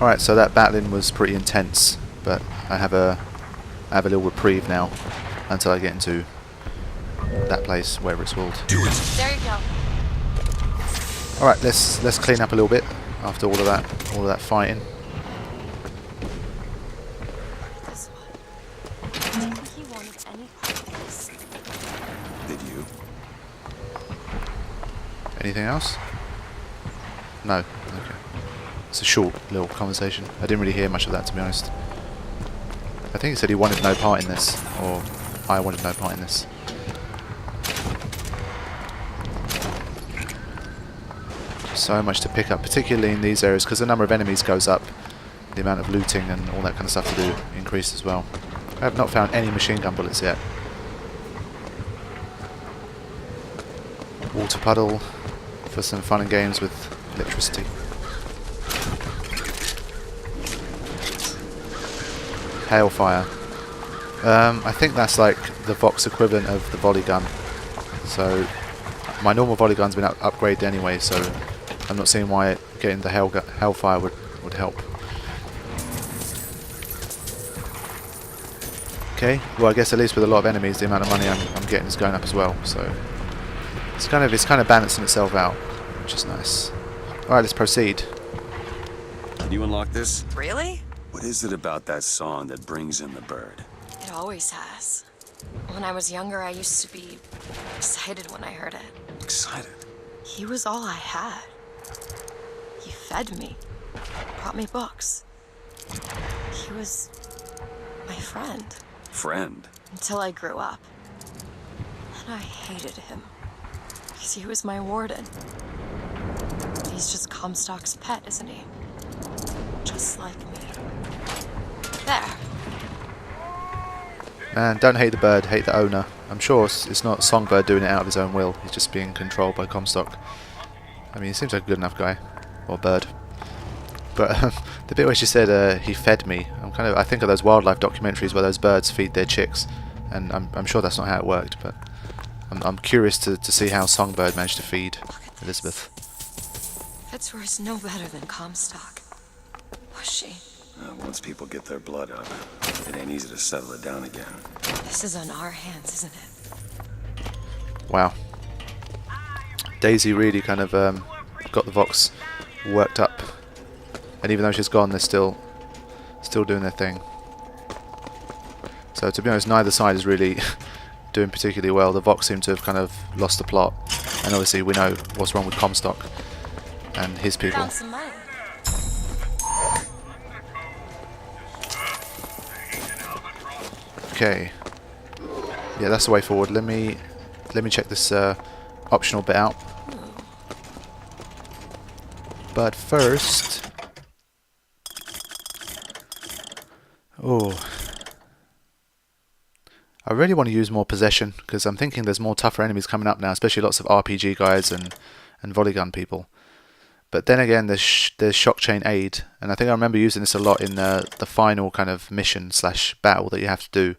Alright, so that battling was pretty intense, but I have a little reprieve now until I get into that place, wherever it's called. Do it. There you go. Alright, let's clean up a little bit after all of that fighting. This one. I didn't think he wanted any part of this. Did you? Anything else? No. Okay. It's a short little conversation. I didn't really hear much of that, to be honest. I think he said he wanted no part in this, or I wanted no part in this. So much to pick up, particularly in these areas, because the number of enemies goes up, the amount of looting and all that kind of stuff to do increased as well. I have not found any machine gun bullets yet. Water puddle for some fun and games with electricity. Hailfire. I think that's like the Vox equivalent of the volley gun. So my normal volley gun's been upgraded anyway, so I'm not seeing why getting the Hellfire would help. Okay, well I guess at least with a lot of enemies the amount of money I'm getting is going up as well, so it's kind of balancing itself out, which is nice. Alright, let's proceed. Can you unlock this? Really? What is it about that song that brings in the bird? It always has. When I was younger, I used to be excited when I heard it. Excited. He was all I had. He fed me, brought me books. He was my friend. Friend? Until I grew up. And I hated him. Because he was my warden. He's just Comstock's pet, isn't he? Just like me. There. Man, don't hate the bird, hate the owner. I'm sure it's not Songbird doing it out of his own will. He's just being controlled by Comstock. I mean, he seems like a good enough guy. Or bird. But the bit where she said he fed me, I think of those wildlife documentaries where those birds feed their chicks, and I'm sure that's not how it worked, but I'm curious to see how Songbird managed to feed Elizabeth. Fitzroy is no better than Comstock. Was she? Once people get their blood up, it ain't easy to settle it down again. This is on our hands, isn't it? Wow. Daisy really kind of got the Vox worked up, and even though she's gone, they're still doing their thing. So to be honest, neither side is really doing particularly well. The Vox seem to have kind of lost the plot, and obviously we know what's wrong with Comstock and his people. Found some money. Okay. Yeah, that's the way forward. Let me check this optional bit out. But first, I really want to use more possession, because I'm thinking there's more tougher enemies coming up now, especially lots of RPG guys and volley gun people. But then again, there's shock chain aid, and I think I remember using this a lot in the final kind of mission / battle that you have to do,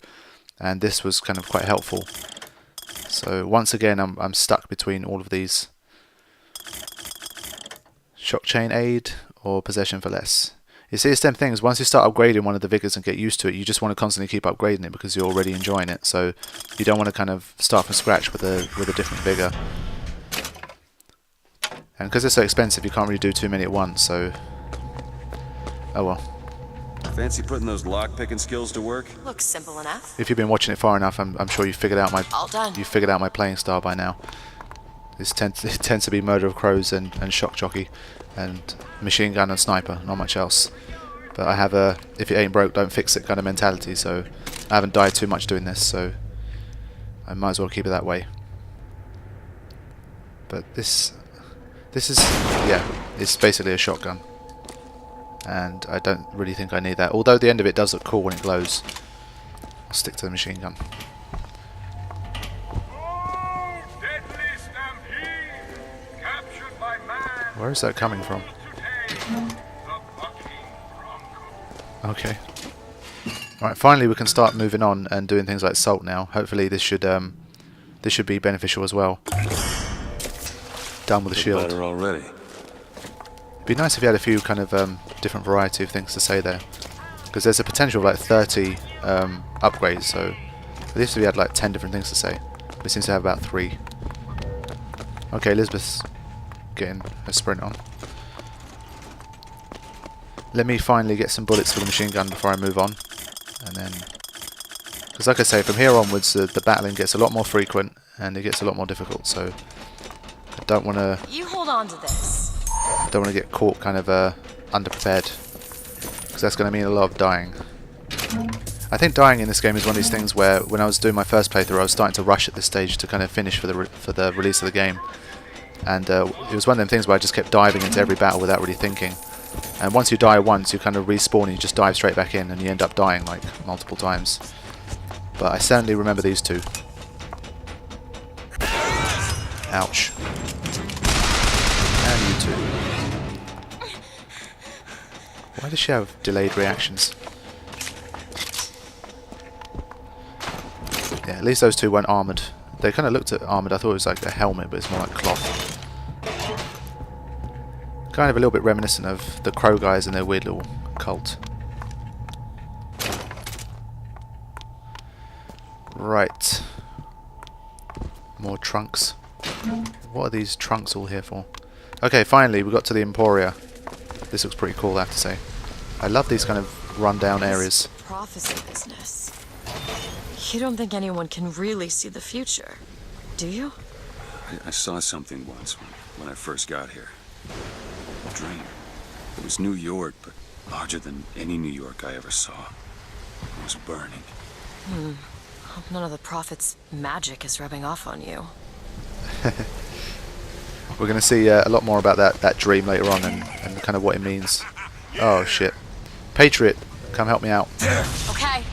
and this was kind of quite helpful. So once again, I'm stuck between all of these: shock chain aid or possession for less. You see, it's them things. Once you start upgrading one of the vigors and get used to it, you just want to constantly keep upgrading it because you're already enjoying it. So you don't want to kind of start from scratch with a different vigor. And because they're so expensive, you can't really do too many at once, so oh well. Fancy putting those lock-picking skills to work? Looks simple enough. If you've been watching it far enough, I'm sure you figured out All done. you figured out my playing style by now. It tends to be Murder of Crows and Shock Jockey and Machine Gun and Sniper, not much else. But I have a if it ain't broke, don't fix it kind of mentality, so I haven't died too much doing this, so I might as well keep it that way. But this is, yeah, it's basically a shotgun, and I don't really think I need that, although the end of it does look cool when it glows. I'll stick to the machine gun. Where is that coming from? Okay. Alright, finally we can start moving on and doing things like salt now. Hopefully this should be beneficial as well. Done with the shield. Better already. It'd be nice if you had a few kind of different variety of things to say there, because there's a potential of like 30 upgrades. So at least if you had like 10 different things to say. It seems to have about 3. Okay, Elizabeth's getting a sprint on. Let me finally get some bullets for the machine gun before I move on, and then, because like I say, from here onwards the battling gets a lot more frequent and it gets a lot more difficult. So I don't want to. You hold on to this. Don't want to get caught kind of underprepared, because that's going to mean a lot of dying. I think dying in this game is one of these things where, when I was doing my first playthrough, I was starting to rush at this stage to kind of finish for the release of the game, and it was one of them things where I just kept diving into every battle without really thinking. And once you die once, you kind of respawn and you just dive straight back in, and you end up dying like multiple times. But I certainly remember these two. Ouch. And you too. Why does she have delayed reactions? Yeah, at least those two weren't armoured. They kind of looked at armoured. I thought it was like a helmet, but it's more like cloth. Kind of a little bit reminiscent of the Crow guys and their weird little cult. Right. More trunks. What are these trunks all here for? Okay, finally we got to the Emporia. This looks pretty cool, I have to say. I love these kind of rundown areas. Prophecy business. You don't think anyone can really see the future, do you? I saw something once when I first got here. A dream. It was New York, but larger than any New York I ever saw. It was burning. Hope none of the prophet's magic is rubbing off on you. We're going to see a lot more about that dream later on, and kind of what it means. Oh shit. Patriot, come help me out. Okay.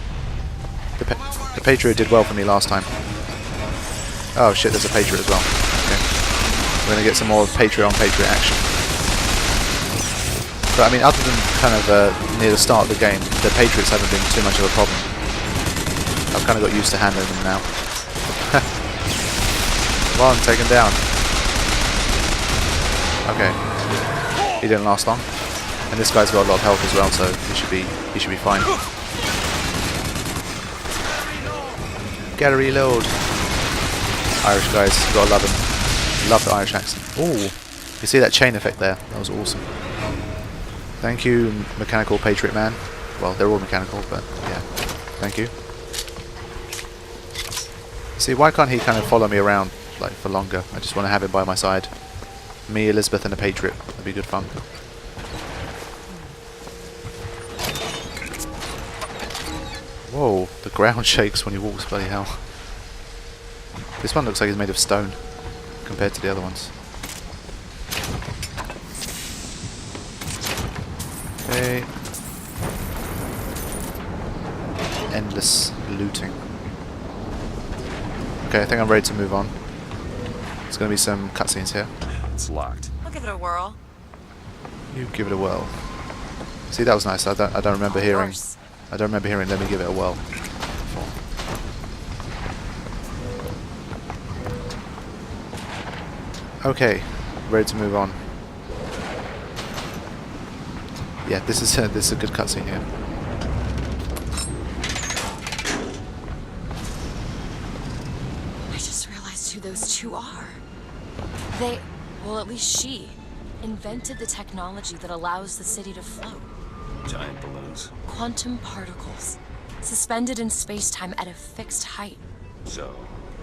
The Patriot did well for me last time. Oh shit, there's a Patriot as well. Okay. We're going to get some more Patriot on Patriot action. But I mean, other than kind of near the start of the game, the Patriots haven't been too much of a problem. I've kind of got used to handling them now. One taken down. Okay. He didn't last long. And this guy's got a lot of health as well, so he should be fine. Gotta reload. Irish guys, you gotta love them. Love the Irish accent. Ooh, you see that chain effect there? That was awesome. Thank you, Mechanical Patriot Man. Well, they're all mechanical, but yeah. Thank you. See, why can't he kind of follow me around like for longer? I just want to have him by my side. Me, Elizabeth, and a Patriot. That'd be good fun. Whoa, the ground shakes when he walks, bloody hell. This one looks like he's made of stone compared to the other ones. Okay. Endless looting. Okay, I think I'm ready to move on. There's going to be some cutscenes here. It's locked. I'll give it a whirl. You give it a whirl. See, that was nice. I don't remember hearing. I don't remember hearing. Let me give it a whirl. Okay, ready to move on. Yeah, this is a good cutscene here. I just realized who those two are. They, well, at least she, invented the technology that allows the city to float. Giant balloons. Quantum particles, suspended in space-time at a fixed height. So,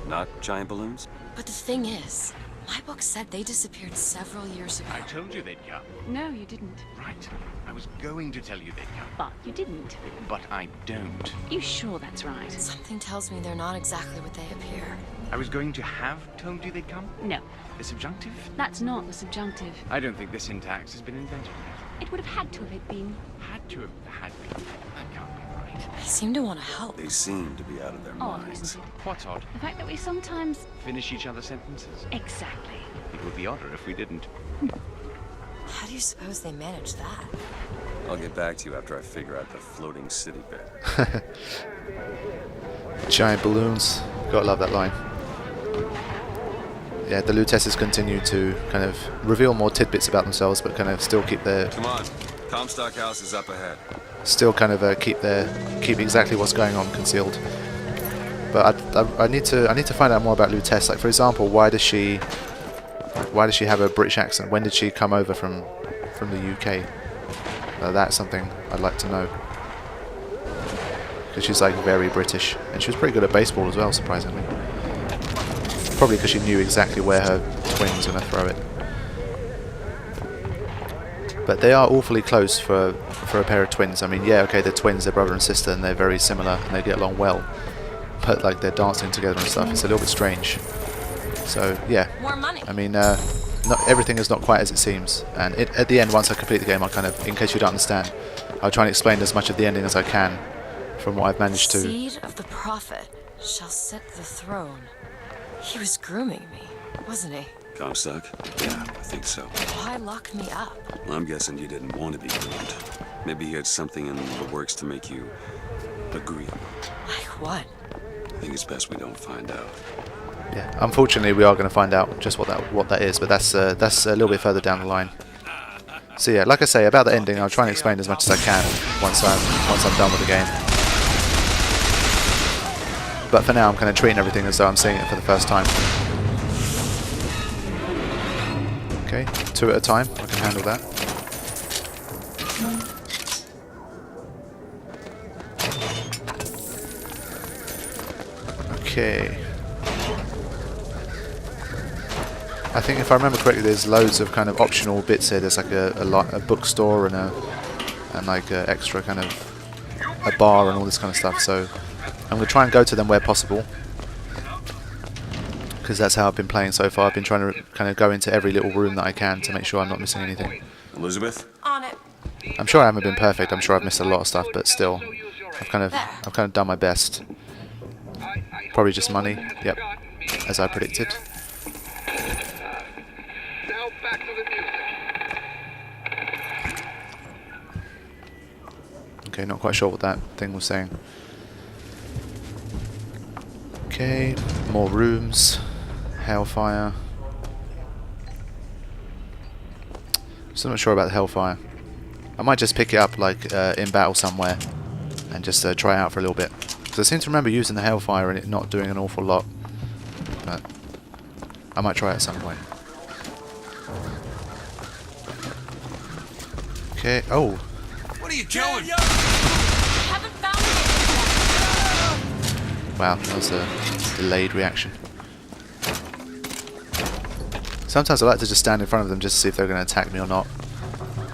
not giant balloons? But the thing is, my book said they disappeared several years ago. I told you they'd come. No, you didn't. Right. I was going to tell you they'd come. But you didn't. But I don't. You sure that's right? Something tells me they're not exactly what they appear. I was going to have told you they'd come. No, The subjunctive? that's not the subjunctive. I don't think the syntax has been invented yet. It would have had to have been. Had to have had been. That can't be right. They seem to want to help. They seem to be out of their Odd, minds. isn't it? What's odd? The fact that we sometimes... Finish each other's sentences? Exactly. It would be odder if we didn't. How do you suppose they manage that? I'll get back to you after I figure out the floating city bit. Giant balloons. Gotta love that line. yeah, the Luteces continue to kind of reveal more tidbits about themselves, but kind of still keep their Come on. Comstock House is up ahead. still kind of keep exactly what's going on concealed. But I need to find out more about Lutece. Like, for example, why does she have a British accent? When did she come over from the UK? That's something I'd like to know. Because she's like very British, and she was pretty good at baseball as well, surprisingly. Probably because she knew exactly where her twin was going to throw it. But they are awfully close for a pair of twins. I mean, yeah, okay, they're twins, they're brother and sister, and they're very similar, and they get along well. But like they're dancing together and stuff, it's a little bit strange. So yeah, More money. I mean, not everything is not quite as it seems. And at the end, once I complete the game, I'll kind of, in case you don't understand, I'll try and explain as much of the ending as I can from what I've managed to. Seed of the prophet shall sit the throne. He was grooming me, wasn't he? Comstock? Yeah, I think so. Why lock me up? Well, I'm guessing you didn't want to be groomed. Maybe he had something in the works to make you agreeable. Like what? I think it's best we don't find out. Yeah, unfortunately, we are going to find out just what that is, but that's a little bit further down the line. So yeah, like I say, about the ending, I'll try and explain as much as I can once I'm done with the game. But for now, I'm kind of treating everything as though I'm seeing it for the first time. Okay, 2 at a time. I can handle that. Okay. I think if I remember correctly, there's loads of kind of optional bits here. There's like a bookstore and like a extra kind of a bar and all this kind of stuff. So I'm going to try and go to them where possible, because that's how I've been playing so far. I've been trying to kind of go into every little room that I can to make sure I'm not missing anything. Elizabeth? On it. I'm sure I haven't been perfect. I'm sure I've missed a lot of stuff, but still, I've kind of done my best. Probably just money. Yep, as I predicted. Now back to the music. Okay, not quite sure what that thing was saying. Okay, more rooms. Hellfire. Still not sure about the Hellfire. I might just pick it up like in battle somewhere and just try it out for a little bit. Because I seem to remember using the Hellfire and it not doing an awful lot. But I might try it at some point. Okay, oh. What are you doing? Haven't found it. Wow, that was a delayed reaction. Sometimes I like to just stand in front of them just to see if they're going to attack me or not.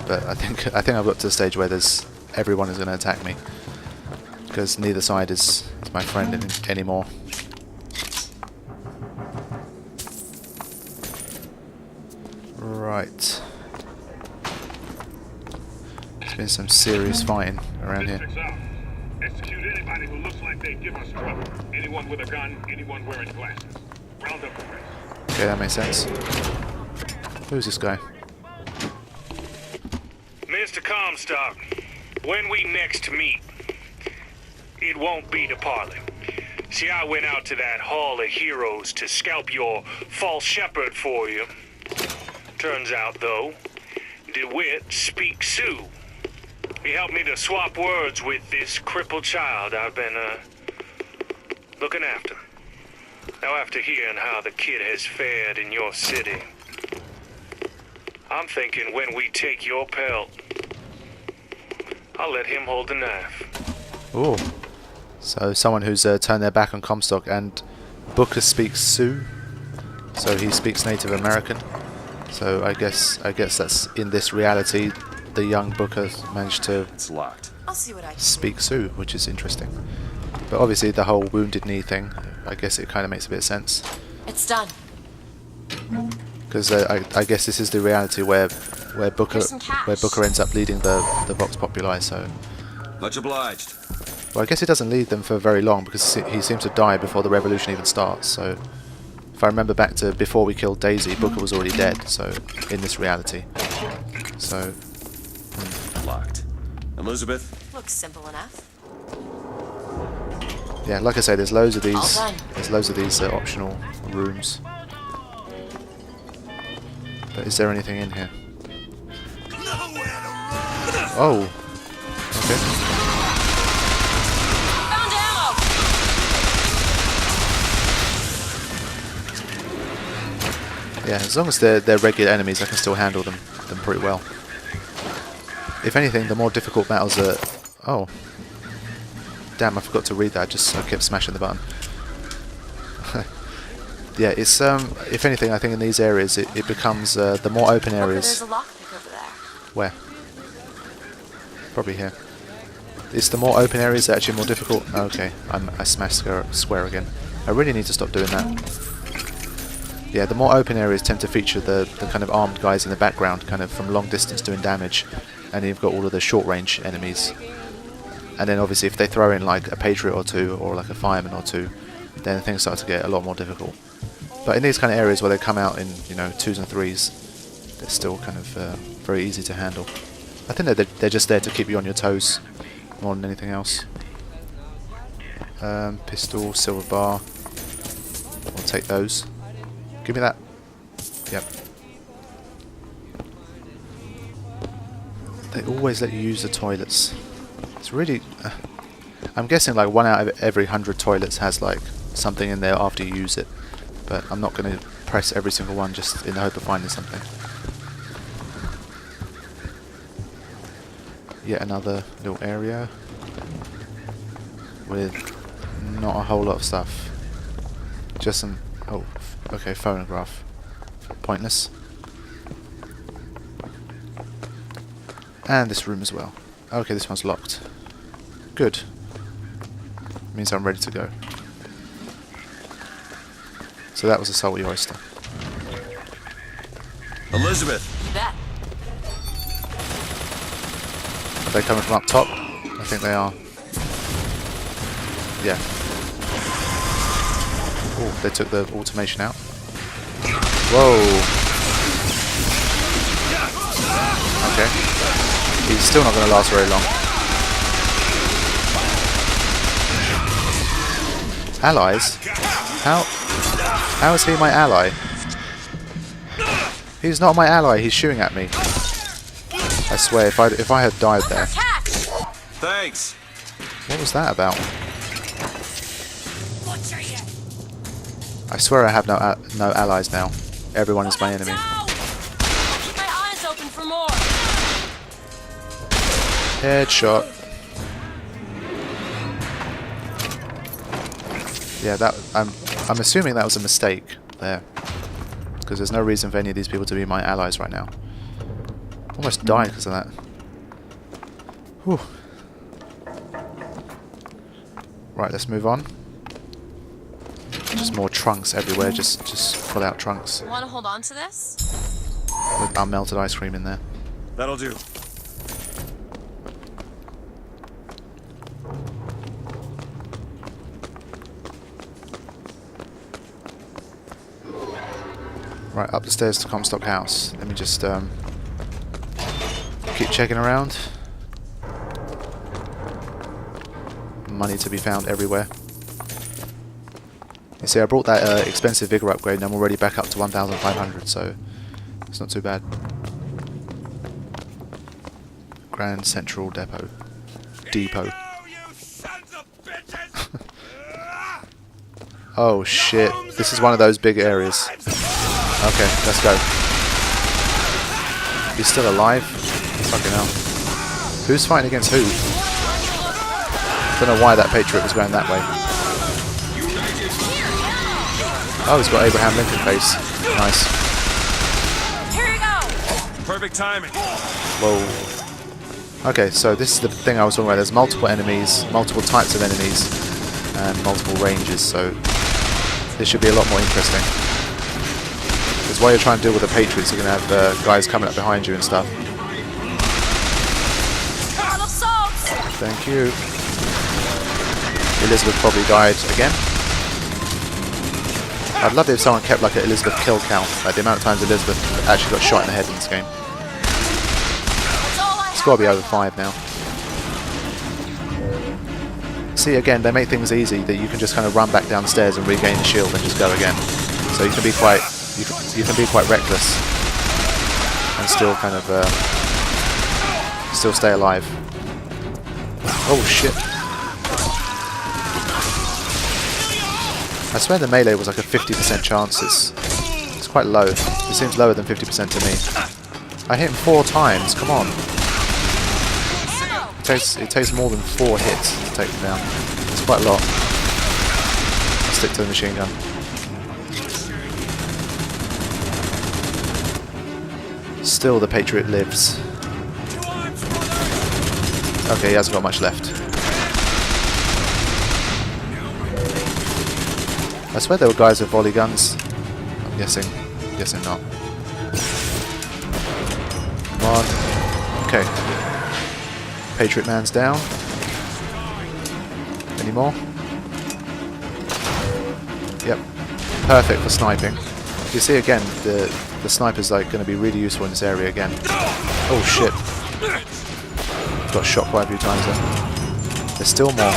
But I think I've got to the stage where everyone is going to attack me, because neither side is my friend anymore. Right. There's been some serious fighting around here. Execute anybody who looks like they give us trouble. Anyone with a gun, anyone wearing glasses. Round up the rest. Okay, that makes sense. Who's this guy? Mr. Comstock, when we next meet, it won't be to parley. See, I went out to that Hall of Heroes to scalp your false shepherd for you. Turns out, though, DeWitt speaks Sioux. He helped me to swap words with this crippled child I've been, looking after. Now, after hearing how the kid has fared in your city, I'm thinking when we take your pelt, I'll let him hold the knife. Oh, so someone who's turned their back on Comstock, and Booker speaks Sioux, so he speaks Native American. So I guess that's in this reality, the young Booker managed to It's locked. I'll see what I can speak Sioux, which is interesting. But obviously the whole wounded knee thing, I guess it kind of makes a bit of sense. do. It's done. Because I guess this is the reality where Booker Here's some cash. ends up leading the Vox Populi. So, Much obliged. well, I guess he doesn't lead them for very long, because he seems to die before the revolution even starts. So, if I remember back to before we killed Daisy, Booker was already dead. So, in this reality, so Locked. Elizabeth? Looks simple enough. yeah, like I say, there's loads of these All done. optional rooms. But is there anything in here? Oh. Okay. Found ammo! Yeah, as long as they're regular enemies, I can still handle them pretty well. If anything, the more difficult battles are... Oh. Damn, I forgot to read that. I kept smashing the button. Yeah, it's if anything, I think in these areas it becomes the more open areas. There's a lockpick over there. Where? Probably here. It's the more open areas that are actually more difficult. Okay, I smashed square again. I really need to stop doing that. Yeah, the more open areas tend to feature the kind of armed guys in the background, kind of from long distance doing damage, and then you've got all of the short range enemies. And then obviously if they throw in like a Patriot or two, or like a Fireman or two, then things start to get a lot more difficult. But in these kind of areas where they come out in, you know, 2s and 3s, they're still kind of very easy to handle. I think they're just there to keep you on your toes more than anything else. Pistol, silver bar. I'll take those. Give me that. Yep. They always let you use the toilets. It's really... I'm guessing like 1 out of every 100 toilets has like something in there after you use it. But I'm not going to press every single one just in the hope of finding something. Yet another little area with not a whole lot of stuff. Just some... Oh, okay, phonograph. Pointless. And this room as well. Okay, this one's locked. Good. Means I'm ready to go. So that was a salty oyster. Elizabeth! Bet. Are they coming from up top? I think they are. Yeah. Oh, they took the automation out. Whoa. Okay. He's still not going to last very long. Allies? How is he my ally? He's not my ally, he's shooting at me. I swear, if I had died there. Thanks! What was that about? I swear I have no allies now. Everyone is my enemy. Keep my eyes open for more. Headshot. Yeah, that I'm assuming that was a mistake there, because there's no reason for any of these people to be my allies right now. Almost died because of that. Whew. Right, let's move on. Just more trunks everywhere, just full out trunks Want to hold on to this? with unmelted ice cream in there. That'll do. Right, up the stairs to Comstock House. Let me just keep checking around. Money to be found everywhere. You see, I brought that expensive vigor upgrade and I'm already back up to 1,500, so it's not too bad. Grand Central Depot. Oh shit, this is one of those big areas. Okay, let's go. He's still alive? Fucking hell. Who's fighting against who? Don't know why that Patriot was going that way. Oh, he's got Abraham Lincoln face. Nice. Here you go. Perfect timing. Whoa. Okay, so this is the thing I was talking about. There's multiple enemies, multiple types of enemies, and multiple ranges, so this should be a lot more interesting. Because while you're trying to deal with the Patriots, you're going to have guys coming up behind you and stuff. Thank you. Elizabeth probably died again. I'd love it if someone kept like an Elizabeth kill count, like the amount of times Elizabeth actually got shot in the head in this game. It's got to be over 5 now. See, again, they make things easy that you can just kind of run back down the stairs and regain the shield and just go again. So you can be quite, you can be quite reckless. and still kind of still stay alive. Oh shit! I swear the melee was like a 50% chance. It's quite low. It seems lower than 50% to me. I hit him 4 times. Come on. It takes more than 4 hits to take him down. It's quite a lot. I'll stick to the machine gun. Still the Patriot lives. Okay, he hasn't got much left. I swear there were guys with volley guns. I'm guessing not. Come on. Okay. Patriot man's down. Any more? Yep. Perfect for sniping. You see again, the sniper's like going to be really useful in this area again. Oh shit. Got shot quite a few times there. There's still more.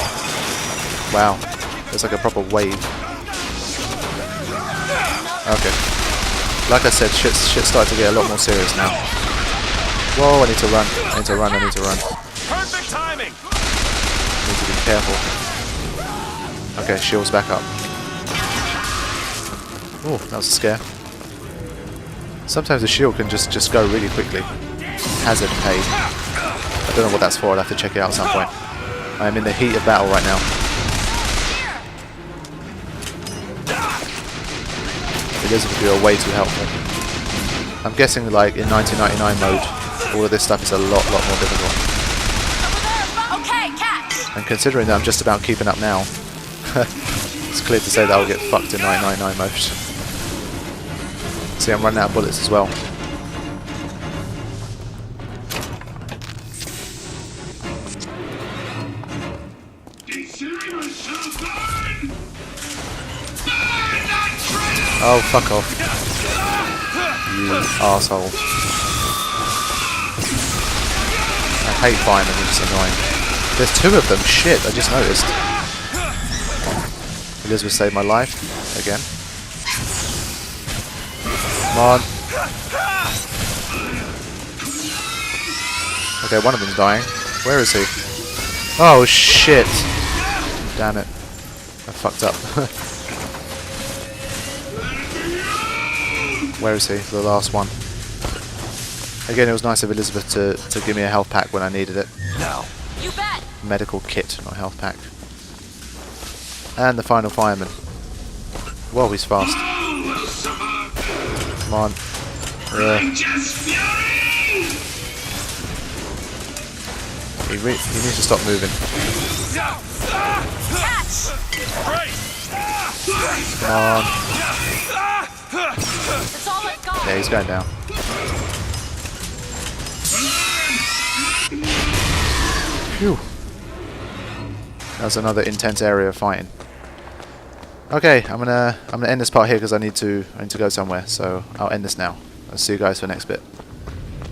Wow. There's like a proper wave. Okay. Like I said, shit's starting to get a lot more serious now. Whoa, I need to run. I need to run. Perfect timing. Need to be careful. Okay, shield's back up. Oh, that was a scare. Sometimes the shield can just go really quickly. Hazard paid. I don't know what that's for, I'll have to check it out at some point. I am in the heat of battle right now. Elizabeth, you are way too helpful. I'm guessing like in 1999 mode, all of this stuff is a lot more difficult. Okay, catch. And considering that I'm just about keeping up now, it's clear to say that I'll get fucked in 1999 mode. See, I'm running out of bullets as well. Oh, fuck off. You arsehole. I hate firemen, they're just annoying. There's 2 of them, shit, I just noticed. Elizabeth saved my life, again. Come on. Okay, one of them's dying. Where is he? Oh shit! Damn it. I fucked up. Where is he? The last one. Again, it was nice of Elizabeth to give me a health pack when I needed it. Now. You bet. Medical kit, not health pack. And the final fireman. Whoa, he's fast. Come on. He needs to stop moving. Catch. Come on. That's all I've got. Yeah, he's going down. Phew. That was another intense area of fighting. Okay, I'm gonna end this part here because I need to go somewhere. So I'll end this now. I'll see you guys for the next bit.